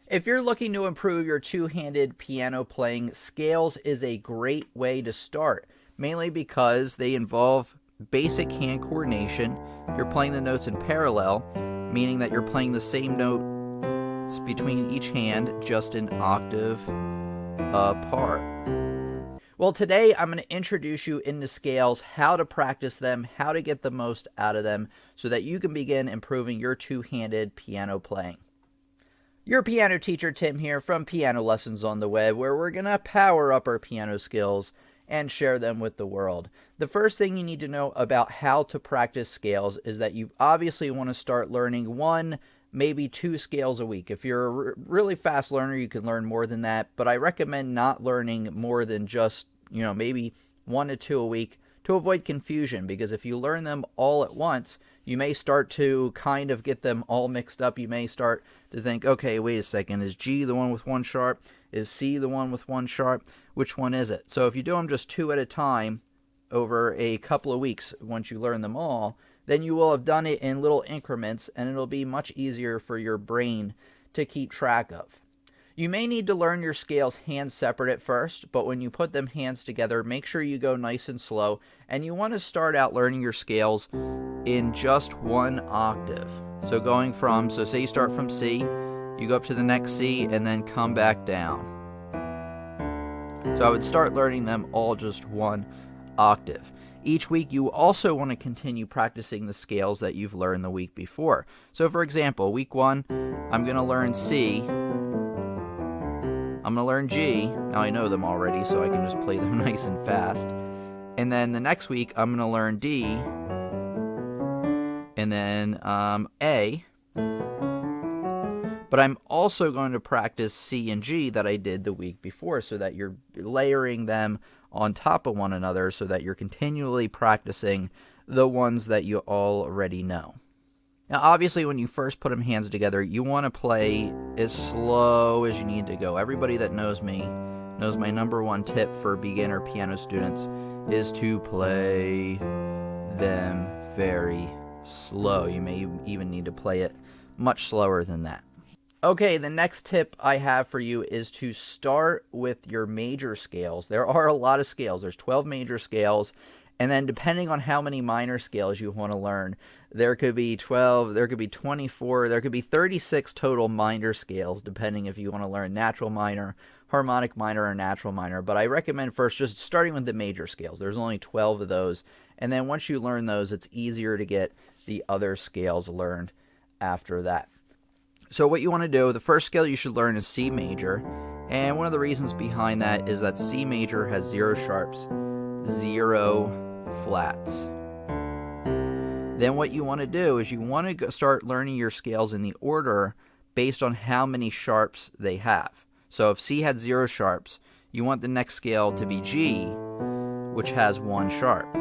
If you're looking to improve your two-handed piano playing, scales is a great way to start, mainly because they involve basic hand coordination. You're playing the notes in parallel, meaning that you're playing the same notes between each hand, just an octave apart. Well, today I'm going to introduce you into scales, how to practice them, how to get the most out of them, so that you can begin improving your two-handed piano playing. Your piano teacher Tim here from Piano Lessons on the Web, where we're going to power up our piano skills and share them with the world. The first thing you need to know about how to practice scales is that you obviously want to start learning one, maybe two scales a week. If you're a really fast learner, you can learn more than that, but I recommend not learning more than just, maybe 1 to 2 a week to avoid confusion, because if you learn them all at once, you may start to kind of get them all mixed up. You may start to think, okay, wait a second, is G the one with one sharp? Is C the one with one sharp? Which one is it? So if you do them just 2 at a time over a couple of weeks, once you learn them all, then you will have done it in little increments, and it'll be much easier for your brain to keep track of. You may need to learn your scales hands separate at first, but when you put them hands together, make sure you go nice and slow, and you want to start out learning your scales in just one octave. So say you start from C, you go up to the next C, and then come back down. So I would start learning them all just one octave. Each week, you also want to continue practicing the scales that you've learned the week before. So for example, week 1, I'm going to learn C. I'm going to learn G. Now I know them already, so I can just play them nice and fast. And then the next week, I'm going to learn D. And then A. But I'm also going to practice C and G that I did the week before, so that you're layering them on top of one another, so that you're continually practicing the ones that you already know. Now, obviously, when you first put them hands together, you want to play as slow as you need to go. Everybody that knows me knows my number one tip for beginner piano students is to play them very slow. You may even need to play it much slower than that. Okay, the next tip I have for you is to start with your major scales. There are a lot of scales. There's 12 major scales, and then depending on how many minor scales you want to learn, there could be 12, there could be 24, there could be 36 total minor scales, depending if you want to learn natural minor, harmonic minor, or natural minor. But I recommend first just starting with the major scales. There's only 12 of those, and then once you learn those, it's easier to get the other scales learned after that. So what you want to do, the first scale you should learn is C major, and one of the reasons behind that is that C major has 0 sharps, 0 flats. Then what you want to do is you want to start learning your scales in the order based on how many sharps they have. So if C had 0 sharps, you want the next scale to be G, which has 1 sharp.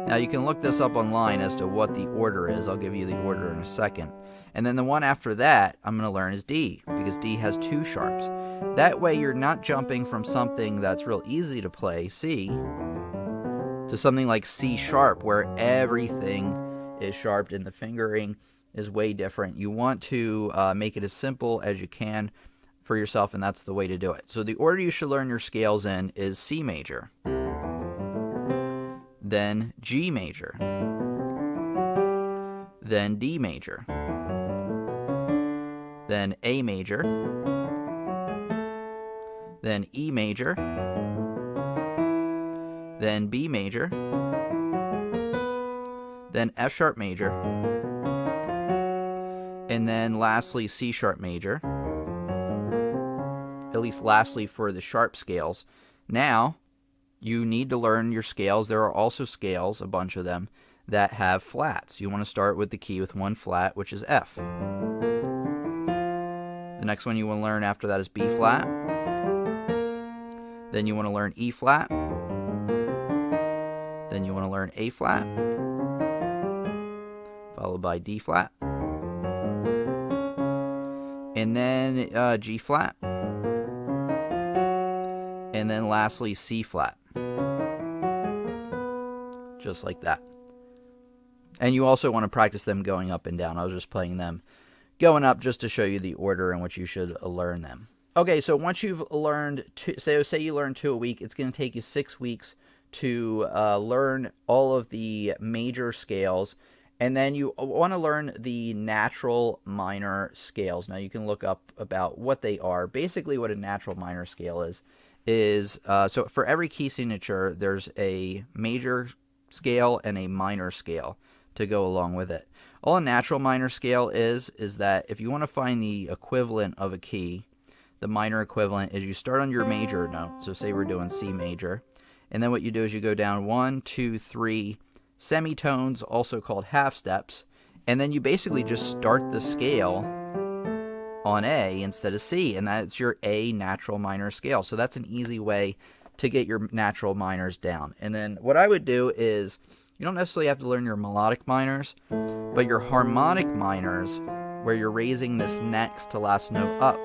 Now you can look this up online as to what the order is. I'll give you the order in a second. And then the one after that I'm going to learn is D, because D has 2 sharps. That way you're not jumping from something that's real easy to play, C, to something like C sharp, where everything is sharped and the fingering is way different. You want to make it as simple as you can for yourself, and that's the way to do it. So the order you should learn your scales in is C major, then G major, then D major, then A major, then E major, then B major, then F sharp major, and then lastly C sharp major, at least lastly for the sharp scales. Now, you need to learn your scales. There are also scales, a bunch of them, that have flats. You want to start with the key with 1 flat, which is F. The next one you want to learn after that is B flat. Then you want to learn E flat. Then you want to learn A flat, followed by D flat, and then G flat, and then lastly C flat, just like that. And you also want to practice them going up and down. I was just playing them going up just to show you the order in which you should learn them. Okay, so once you've learned, say you learn 2 a week, it's going to take you 6 weeks to learn all of the major scales. And then you want to learn the natural minor scales. Now you can look up about what they are. Basically what a natural minor scale is so for every key signature, there's a major scale and a minor scale to go along with it. All a natural minor scale is that if you want to find the equivalent of a key, the minor equivalent is you start on your major note. So say we're doing C major. And then what you do is you go down 1, 2, 3 semitones, also called half steps, and then you basically just start the scale on A instead of C, and that's your A natural minor scale. So that's an easy way to get your natural minors down. And then what I would do is, you don't necessarily have to learn your melodic minors, but your harmonic minors, where you're raising this next to last note up,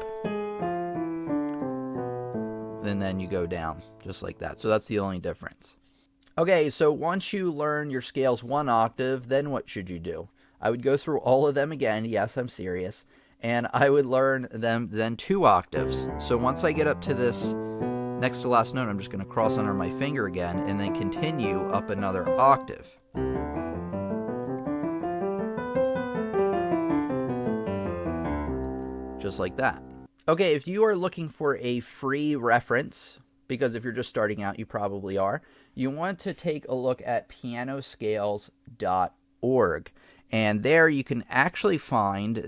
and then you go down just like that. So that's the only difference. Okay, so once you learn your scales 1 octave, then what should you do? I would go through all of them again. Yes, I'm serious. And I would learn them then 2 octaves. So once I get up to this next to last note, I'm just going to cross under my finger again and then continue up another octave. Just like that. Okay, if you are looking for a free reference, because if you're just starting out, you probably are, you want to take a look at pianoscales.org. And there you can actually find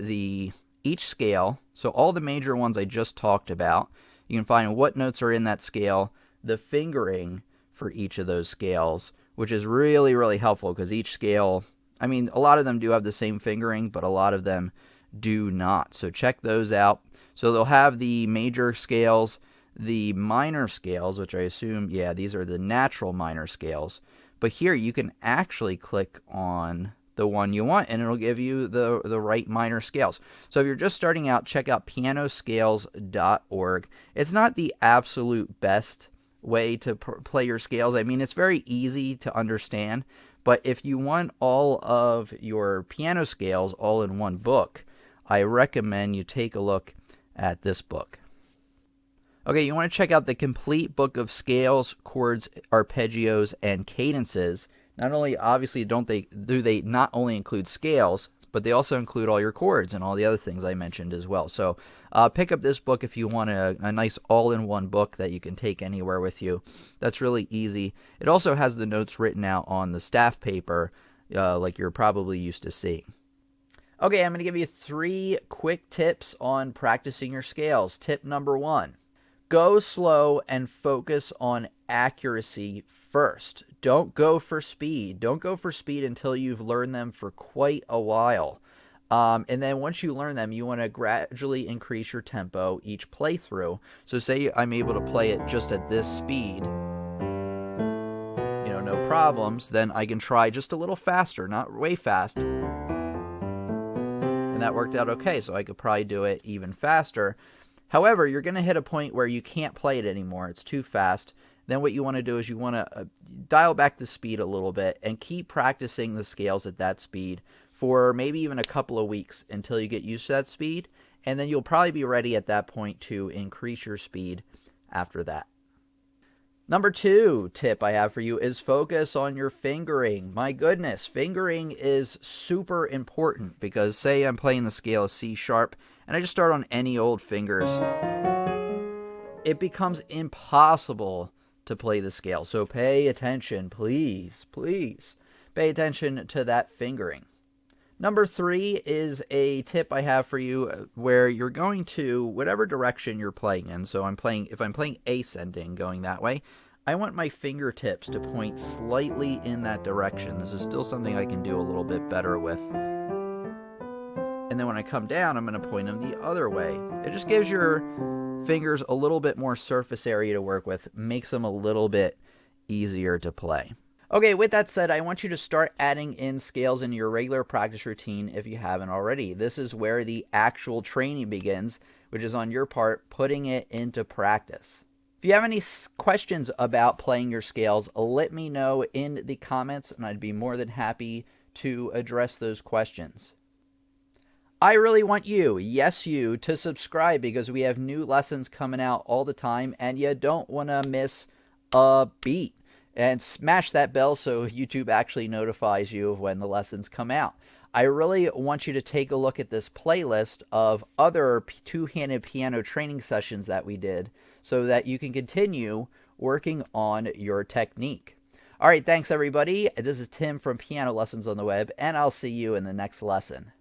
each scale, so all the major ones I just talked about. You can find what notes are in that scale, the fingering for each of those scales, which is really, really helpful because each scale, I mean, a lot of them do have the same fingering, but a lot of them do not. So check those out. So they'll have the major scales, the minor scales, which I assume, yeah, these are the natural minor scales. But here you can actually click on the one you want, and it'll give you the right minor scales. So if you're just starting out, check out pianoscales.org. It's not the absolute best way to play your scales. I mean, it's very easy to understand, but if you want all of your piano scales all in one book, I recommend you take a look at this book. Okay, you want to check out the complete book of scales, chords, arpeggios, and cadences. Not only, obviously, do they not only include scales, but they also include all your chords and all the other things I mentioned as well. So pick up this book if you want a nice all-in-one book that you can take anywhere with you. That's really easy. It also has the notes written out on the staff paper like you're probably used to seeing. Okay, I'm going to give you 3 quick tips on practicing your scales. Tip number 1. Go slow and focus on accuracy first. Don't go for speed. Don't go for speed until you've learned them for quite a while. And then once you learn them, you want to gradually increase your tempo each playthrough. So say I'm able to play it just at this speed, no problems, then I can try just a little faster, not way fast. And that worked out okay, so I could probably do it even faster. However, you're going to hit a point where you can't play it anymore. It's too fast. Then what you want to do is you want to dial back the speed a little bit and keep practicing the scales at that speed for maybe even a couple of weeks until you get used to that speed. And then you'll probably be ready at that point to increase your speed after that. Number 2 tip I have for you is focus on your fingering. My goodness, fingering is super important because say I'm playing the scale of C sharp and I just start on any old fingers, it becomes impossible to play the scale. So pay attention, please, please. Pay attention to that fingering. Number 3 is a tip I have for you where you're going to whatever direction you're playing in. So if I'm playing ascending, going that way, I want my fingertips to point slightly in that direction. This is still something I can do a little bit better with. And then when I come down, I'm going to point them the other way. It just gives your fingers a little bit more surface area to work with, makes them a little bit easier to play. Okay, with that said, I want you to start adding in scales in your regular practice routine if you haven't already. This is where the actual training begins, which is on your part, putting it into practice. If you have any questions about playing your scales, let me know in the comments, and I'd be more than happy to address those questions. I really want you, yes, you, to subscribe because we have new lessons coming out all the time and you don't want to miss a beat. And smash that bell so YouTube actually notifies you of when the lessons come out. I really want you to take a look at this playlist of other two-handed piano training sessions that we did so that you can continue working on your technique. All right, thanks everybody. This is Tim from Piano Lessons on the Web, and I'll see you in the next lesson.